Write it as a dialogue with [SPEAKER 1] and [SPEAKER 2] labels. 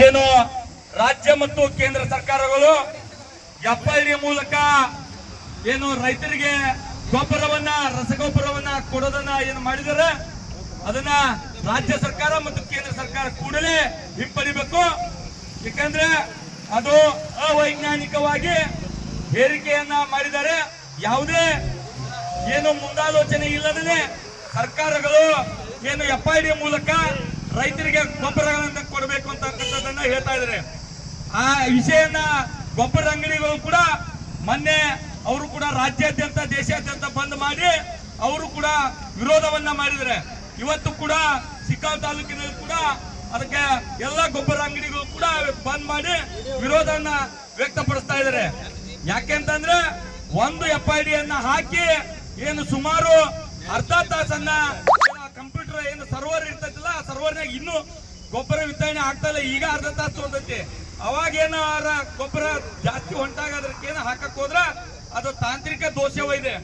[SPEAKER 1] ಏನು ರಾಜ್ಯ ಮತ್ತು ಕೇಂದ್ರ ಸರ್ಕಾರಗಳು FID ಮೂಲಕ ಏನು ರೈತರಿಗೆ ಗೊಬ್ಬರವನ್ನ ರಸಗೊಬ್ಬರವನ್ನ ಕೊಡೋದನ್ನ ಏನು ಮಾಡಿದರೆ ಅದನ್ನ ರಾಜ್ಯ ಸರ್ಕಾರ ಮತ್ತು ಕೇಂದ್ರ ಸರ್ಕಾರ ಕೂಡಲೇ ಹಿಂಪಡಿಬೇಕು. ಯಾಕಂದ್ರೆ ಅದು ಅವೈಜ್ಞಾನಿಕವಾಗಿ ಹೇರಿಕೆಯನ್ನ ಮಾಡಿದ್ದಾರೆ. ಯಾವುದೇ ಏನು ಮುಂದಾಲೋಚನೆ ಇಲ್ಲದೇ ಸರ್ಕಾರಗಳು ಏನು FID ಮೂಲಕ ರೈತರಿಗೆ ಗೊಬ್ಬರಗಳನ್ನ ಕೊಡಬೇಕು ಅಂತಕ್ಕಂಥದ್ದನ್ನ ಹೇಳ್ತಾ ಇದ್ದಾರೆ. ಆ ವಿಷಯನ ಗೊಬ್ಬರ ಅಂಗಡಿಗಳು ಕೂಡ ಮೊನ್ನೆ ಅವರು ಕೂಡ ರಾಜ್ಯಾದ್ಯಂತ ದೇಶಾದ್ಯಂತ ಬಂದ್ ಮಾಡಿ ಅವರು ಕೂಡ ವಿರೋಧವನ್ನ ಮಾಡಿದ್ದಾರೆ. ಇವತ್ತು ಕೂಡ ಶಿಗ್ಗಾಂವ್ ತಾಲೂಕಿನಲ್ಲಿ ಕೂಡ ಅದಕ್ಕೆ ಎಲ್ಲ ಗೊಬ್ಬರ ಅಂಗಡಿಗಳು ಕೂಡ ಬಂದ್ ಮಾಡಿ ವಿರೋಧವನ್ನ ವ್ಯಕ್ತಪಡಿಸ್ತಾ ಇದ್ದಾರೆ. ಯಾಕೆಂತಂದ್ರೆ ಒಂದು FID ಅನ್ನ ಹಾಕಿ ಏನು ಸುಮಾರು ಅರ್ಧ ತಾಸನ್ನ ಕಂಪ್ಯೂಟರ್ ಏನು ಸರ್ವರ್ ಇರ್ತೈತಿಲ್ಲ ಆ ಸರ್ವರ್ನಾಗ ಇನ್ನು ಗೊಬ್ಬರ ವಿತರಣೆ ಆಗ್ತಾ ಇಲ್ಲ. ಈಗ ಅರ್ಧ ತಾಸು ತೊಗೊಂಡೈತಿ. ಅವಾಗ ಏನಾರ ಗೊಬ್ಬರ ಜಾಸ್ತಿ ಹೊಂಟಾಗ ಅದಕ್ಕೇನು ಹಾಕಕ್ ಹೋದ್ರ ಅದು ತಾಂತ್ರಿಕ ದೋಷವಿದೆ.